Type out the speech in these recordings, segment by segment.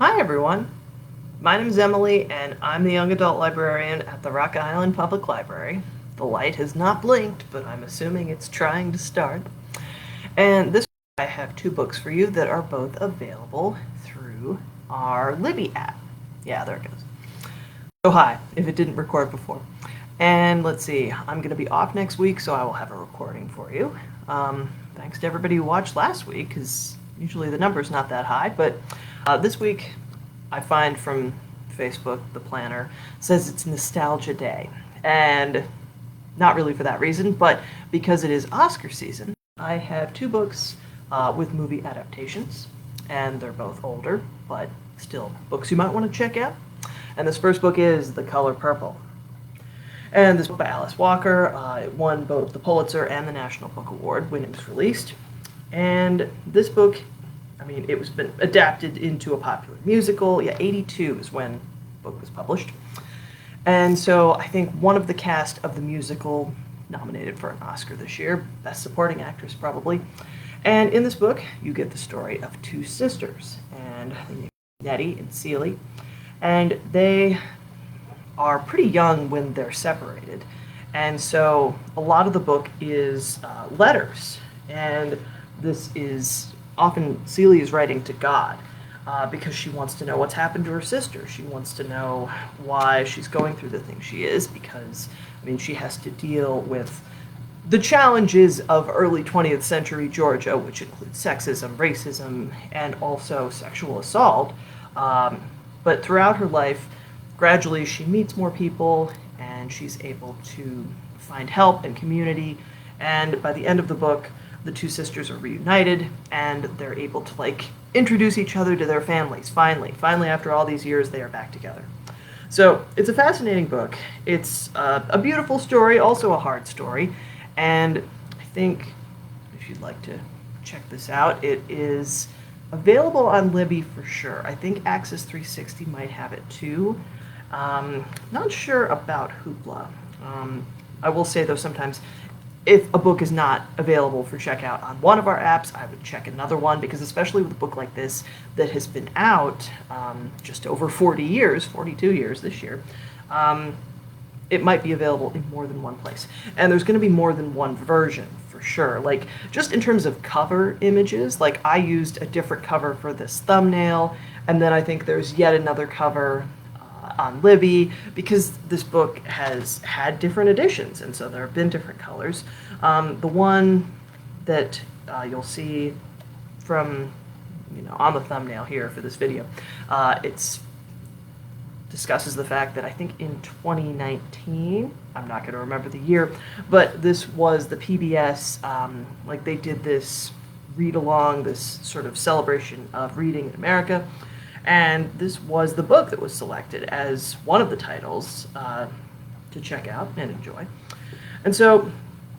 Hi everyone, my name is Emily and I'm the young adult librarian at the Rock Island Public Library. The light has not blinked, but I'm assuming it's trying to start. And this week I have two books for you that are both available through our Libby app. Yeah, there it goes. So hi, if it didn't record before. And let's see, I'm going to be off next week, so I will have a recording for you. Thanks to everybody who watched last week, because usually the number's not that high, but this week I find from Facebook, the planner says it's Nostalgia Day. And not really for that reason, but because it is Oscar season, I have two books with movie adaptations, and they're both older, but still books you might want to check out. And this first book is The Color Purple. And this book by Alice Walker, it won both the Pulitzer and the National Book Award when it was released. And this book, it was been adapted into a popular musical. Yeah, 82 is when the book was published. And so I think one of the cast of the musical nominated for an Oscar this year, Best Supporting Actress probably. And in this book, you get the story of two sisters, and Nettie and Celie. And they are pretty young when they're separated. And so a lot of the book is letters. And this is often Celie is writing to God because she wants to know what's happened to her sister. She wants to know why she's going through the things she is because, she has to deal with the challenges of early 20th century Georgia, which includes sexism, racism, and also sexual assault. But throughout her life, gradually she meets more people and she's able to find help and community. And by the end of the book, the two sisters are reunited and they're able to introduce each other to their families. Finally, after all these years, they are back together. So it's a fascinating book. It's a beautiful story, also a hard story. And I think if you'd like to check this out, it is available on Libby for sure. I think Access 360 might have it too. Not sure about Hoopla. I will say though, sometimes if a book is not available for checkout on one of our apps, I would check another one, because especially with a book like this that has been out just over 40 years, 42 years this year, it might be available in more than one place. And there's going to be more than one version for sure. Just in terms of cover images, I used a different cover for this thumbnail, and then I think there's yet another cover on Libby, because this book has had different editions, and so there have been different colors. The one that you'll see from, on the thumbnail here for this video, it's discusses the fact that I think in 2019, I'm not going to remember the year, but this was the PBS, they did this read-along, this sort of celebration of reading in America. And this was the book that was selected as one of the titles to check out and enjoy. And so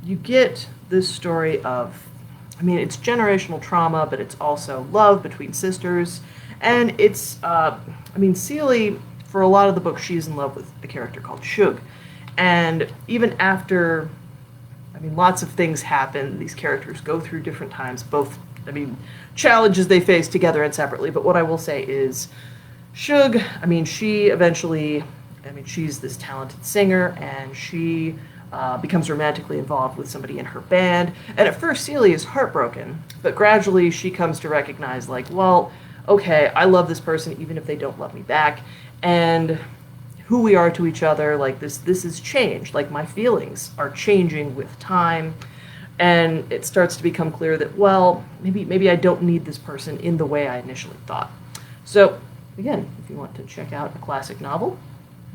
you get this story of, it's generational trauma, but it's also love between sisters. And it's, Celie, for a lot of the book, she's in love with a character called Shug. And even after, lots of things happen, these characters go through different times, both challenges they face together and separately. But what I will say is Shug, she eventually, she's this talented singer, and she becomes romantically involved with somebody in her band. And at first, Celie is heartbroken, but gradually she comes to recognize, okay, I love this person even if they don't love me back. And who we are to each other, this is change. My feelings are changing with time. And it starts to become clear that, maybe I don't need this person in the way I initially thought. So, again, if you want to check out a classic novel,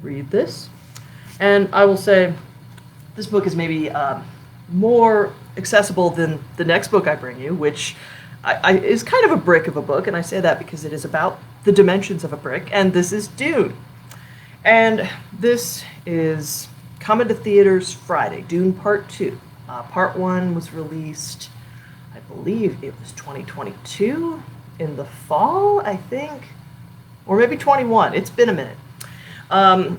read this. And I will say, this book is maybe more accessible than the next book I bring you, which is kind of a brick of a book, and I say that because it is about the dimensions of a brick, and this is Dune. And this is coming to theaters Friday, Dune Part 2. Part 1 was released, I believe it was 2022, in the fall, I think, or maybe 21. It's been a minute.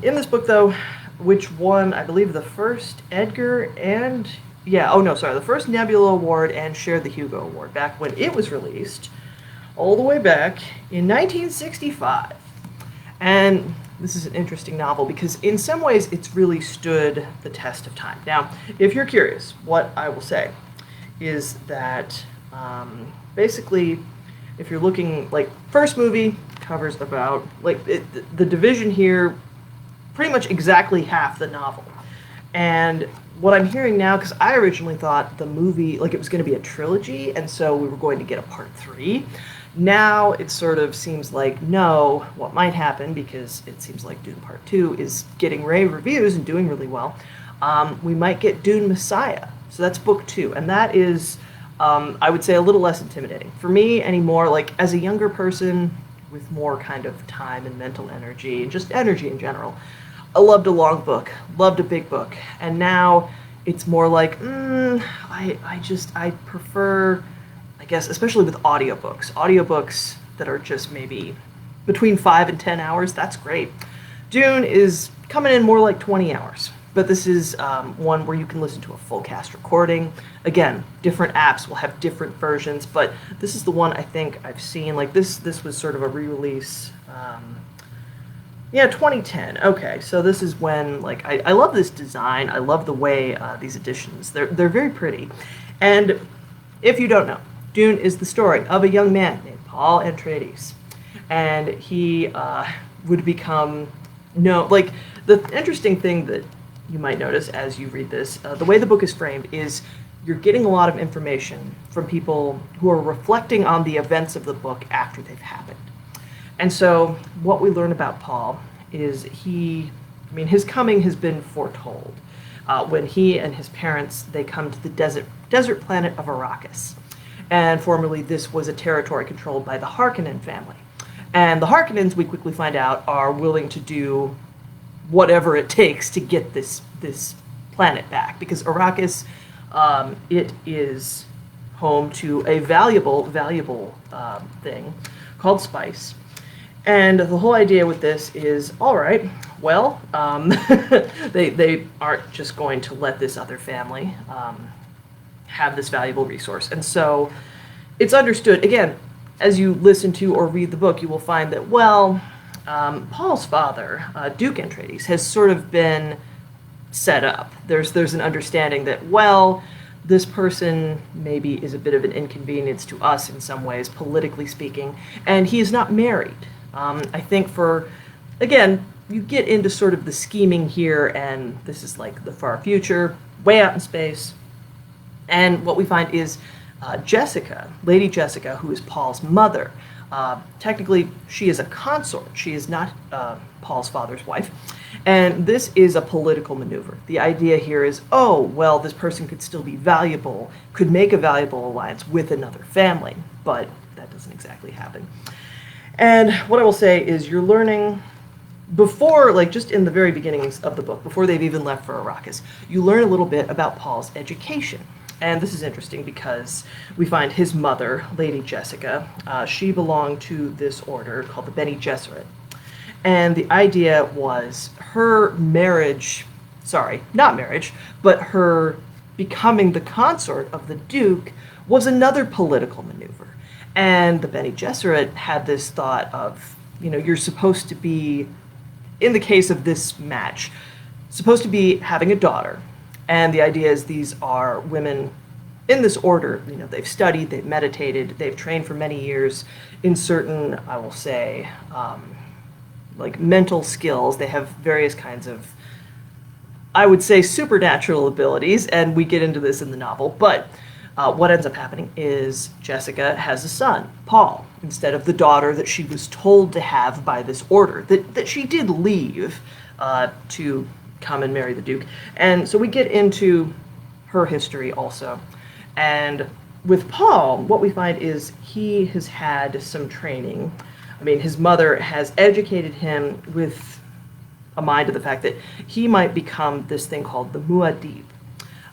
In this book, though, which won, I believe, the first Edgar and, the first Nebula Award and shared the Hugo Award back when it was released, all the way back in 1965. And this is an interesting novel because in some ways it's really stood the test of time. Now, if you're curious, what I will say is that basically, if you're looking, like, first movie covers about, like, the division here, pretty much exactly half the novel. And what I'm hearing now, because I originally thought the movie, like, it was going to be a trilogy, and so we were going to get a part 3. Now it sort of seems like, no, what might happen, because it seems like Dune Part 2 is getting rave reviews and doing really well, we might get Dune Messiah. So that's book 2, and that is, I would say, a little less intimidating. For me anymore, like, as a younger person with more kind of time and mental energy, and just energy in general, I loved a long book, loved a big book, and now it's more like, I prefer, I guess, especially with audiobooks that are just maybe between 5 and 10 hours, that's great. Dune is coming in more like 20 hours, but this is one where you can listen to a full cast recording. Again, different apps will have different versions, but this is the one I think I've seen. Like, this was sort of a re-release. Yeah, 2010. Okay, so this is when, like, I love this design. I love the way these editions, they're very pretty. And if you don't know, Dune is the story of a young man named Paul Atreides. And he would become, like, the interesting thing that you might notice as you read this, the way the book is framed is you're getting a lot of information from people who are reflecting on the events of the book after they've happened. And so what we learn about Paul is his coming has been foretold. When he and his parents, they come to the desert planet of Arrakis. And formerly this was a territory controlled by the Harkonnen family. And the Harkonnens, we quickly find out, are willing to do whatever it takes to get this planet back. Because Arrakis, it is home to a valuable thing called spice. And the whole idea with this is, all right, well, they aren't just going to let this other family have this valuable resource. And so it's understood, again, as you listen to or read the book, you will find that, well, Paul's father, Duke Atreides, has sort of been set up. There's an understanding that, well, this person maybe is a bit of an inconvenience to us in some ways, politically speaking, and he is not married. I think again, you get into sort of the scheming here, and this is like the far future, way out in space, and what we find is Jessica, Lady Jessica, who is Paul's mother. Technically, she is a consort. She is not Paul's father's wife. And this is a political maneuver. The idea here is, oh, well, this person could still be valuable, could make a valuable alliance with another family, but that doesn't exactly happen. And what I will say is you're learning before, like just in the very beginnings of the book, before they've even left for Arrakis, you learn a little bit about Paul's education. And this is interesting because we find his mother, Lady Jessica, she belonged to this order called the Bene Gesserit. And the idea was her marriage, not marriage, but her becoming the consort of the Duke was another political maneuver. And the Bene Gesserit had this thought of, you're supposed to be, in the case of this match, supposed to be having a daughter. And the idea is these are women in this order. They've studied, they've meditated, they've trained for many years in certain, I will say, like mental skills. They have various kinds of, I would say, supernatural abilities, and we get into this in the novel. But what ends up happening is Jessica has a son, Paul, instead of the daughter that she was told to have by this order, that she did leave to come and marry the Duke. And so we get into her history also. And with Paul, what we find is he has had some training. His mother has educated him with a mind of the fact that he might become this thing called the Muad'Dib.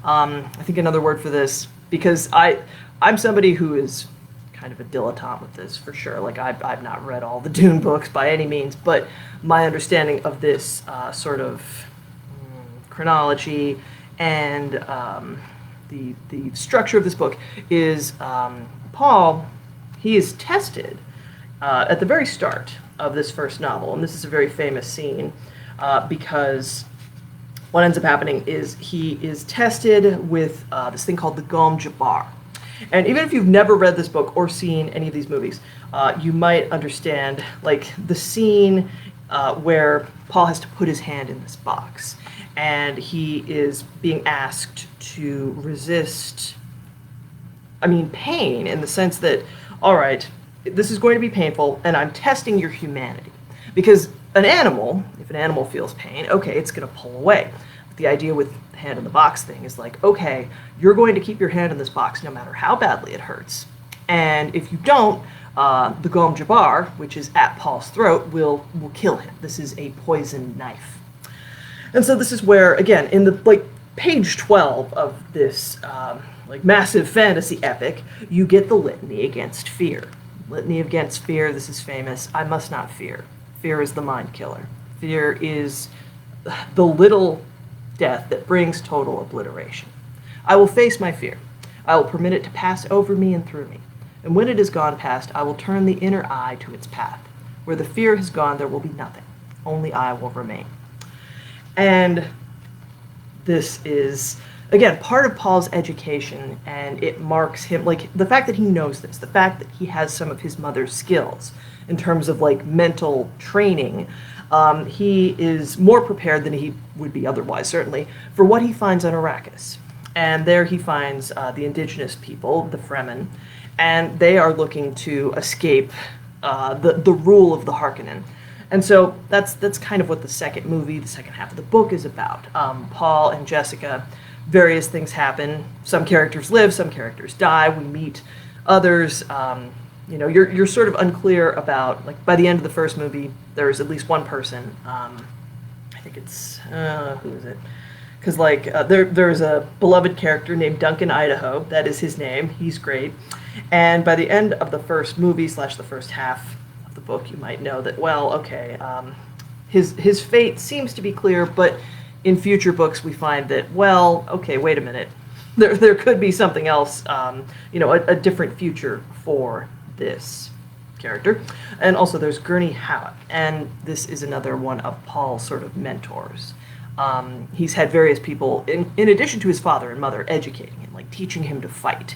I think another word for this, because I'm somebody who is kind of a dilettante with this, for sure. Like, I've not read all the Dune books by any means, but my understanding of this sort of chronology and the structure of this book is Paul, he is tested at the very start of this first novel, and this is a very famous scene because what ends up happening is he is tested with this thing called the Gom Jabbar. And even if you've never read this book or seen any of these movies, you might understand like the scene where Paul has to put his hand in this box, and he is being asked to resist, pain, in the sense that, all right, this is going to be painful, and I'm testing your humanity. Because an animal, if an animal feels pain, okay, it's going to pull away. But the idea with the hand in the box thing is like, okay, you're going to keep your hand in this box no matter how badly it hurts. And if you don't, the Gom Jabbar, which is at Paul's throat, will kill him. This is a poison knife. And so this is where, again, in the page 12 of this massive fantasy epic, you get the litany against fear. Litany against fear, this is famous. I must not fear. Fear is the mind killer. Fear is the little death that brings total obliteration. I will face my fear. I will permit it to pass over me and through me. And when it is gone past, I will turn the inner eye to its path. Where the fear has gone, there will be nothing. Only I will remain. And this is, again, part of Paul's education, and it marks him, the fact that he knows this, the fact that he has some of his mother's skills in terms of, mental training, he is more prepared than he would be otherwise, certainly, for what he finds on Arrakis. And there he finds the indigenous people, the Fremen, and they are looking to escape the rule of the Harkonnen. And so that's kind of what the second half of the book is about. Paul and Jessica, various things happen. Some characters live, some characters die. We meet others. You're sort of unclear about, by the end of the first movie, there's at least one person. I think it's, who is it? Because, there's a beloved character named Duncan Idaho. That is his name. He's great. And by the end of the first movie / the first half of the book, you might know that, well, okay, his fate seems to be clear, but in future books we find that, well, okay, wait a minute. There could be something else, a different future for this character. And also there's Gurney Halleck, and this is another one of Paul's sort of mentors. He's had various people, in addition to his father and mother, educating him, teaching him to fight.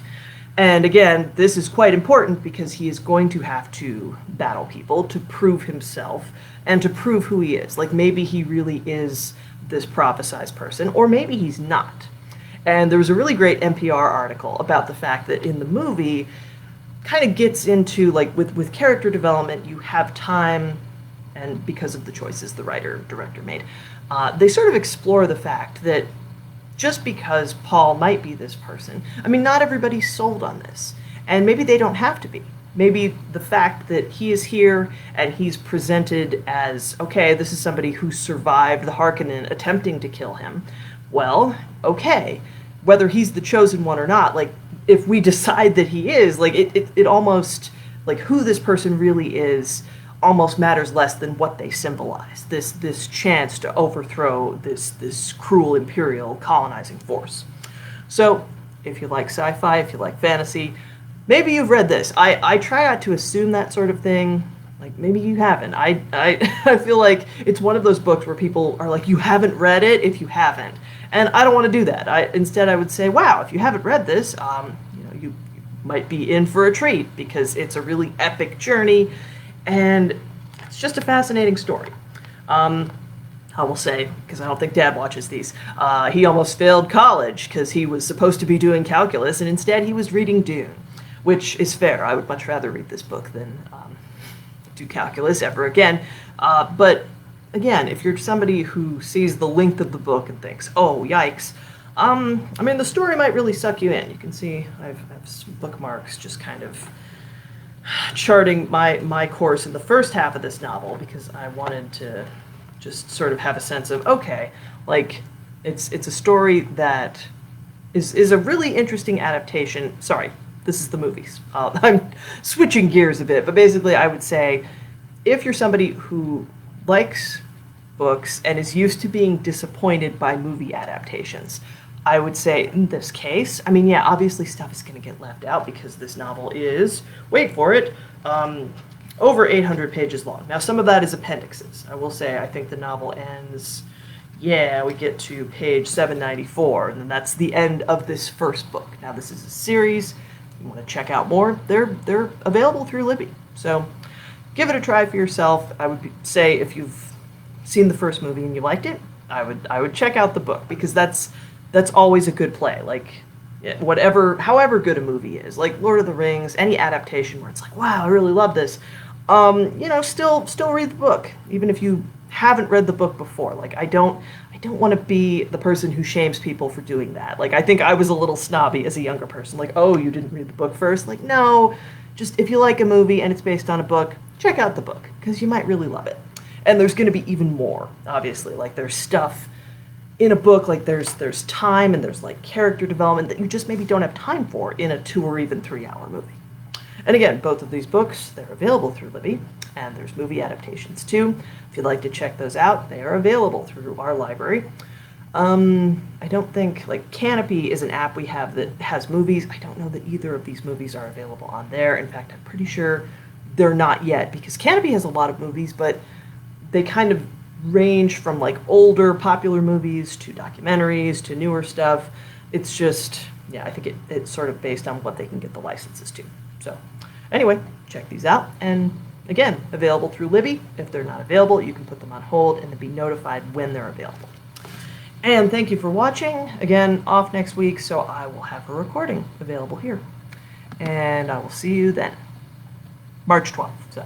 And again, this is quite important because he is going to have to battle people to prove himself and to prove who he is. Maybe he really is this prophesized person, or maybe he's not. And there was a really great NPR article about the fact that in the movie, kind of gets into, with character development, you have time, and because of the choices the writer-director made, they sort of explore the fact that just because Paul might be this person, not everybody's sold on this. And maybe they don't have to be. Maybe the fact that he is here and he's presented as, okay, this is somebody who survived the Harkonnen attempting to kill him. Well, okay, whether he's the chosen one or not, if we decide that he is, it almost, who this person really is almost matters less than what they symbolize. This chance to overthrow this cruel imperial colonizing force. So, if you like sci-fi, if you like fantasy, maybe you've read this. I try not to assume that sort of thing. Maybe you haven't. I feel like it's one of those books where people are like, you haven't read it if you haven't. And I don't want to do that. Instead, I would say, wow, if you haven't read this, you might be in for a treat because it's a really epic journey. And it's just a fascinating story. I will say, because I don't think Dad watches these, he almost failed college because he was supposed to be doing calculus, and instead he was reading Dune, which is fair. I would much rather read this book than do calculus ever again. But again, if you're somebody who sees the length of the book and thinks, oh, yikes, the story might really suck you in. You can see I have some bookmarks just kind of charting my course in the first half of this novel because I wanted to just sort of have a sense of, okay, it's a story that is a really interesting adaptation. Sorry, this is the movies. I'm switching gears a bit, but basically I would say if you're somebody who likes books and is used to being disappointed by movie adaptations, I would say in this case, I mean, yeah, obviously stuff is going to get left out because this novel is, wait for it, over 800 pages long. Now, some of that is appendixes. I will say, I think the novel ends, yeah, we get to page 794, and then that's the end of this first book. Now, this is a series. If you want to check out more, they're available through Libby. So give it a try for yourself. I would say if you've seen the first movie and you liked it, I would check out the book, because that's always a good play. Like, however good a movie is, like Lord of the Rings, any adaptation where it's like, wow, I really love this. Still read the book, even if you haven't read the book before. Like, I don't want to be the person who shames people for doing that. Like, I think I was a little snobby as a younger person. Like, oh, you didn't read the book first? Like, no, just if you like a movie and it's based on a book, check out the book, because you might really love it. And there's going to be even more, obviously. Like, there's stuff in a book, like there's time and there's like character development that you just maybe don't have time for in a 2 or even 3 hour movie. And again, both of these books, they're available through Libby, and there's movie adaptations too. If you'd like to check those out, they are available through our library. I don't think, like, Canopy is an app we have that has movies. I don't know that either of these movies are available on there. In fact, I'm pretty sure they're not yet, because Canopy has a lot of movies, but they kind of range from like older popular movies to documentaries to newer stuff. It's just, yeah, I think it's sort of based on what they can get the licenses to. So anyway, check these out. And again, available through Libby. If they're not available, you can put them on hold and then be notified when they're available. And thank you for watching. Again, off next week, so I will have a recording available here. And I will see you then. March 12th. So.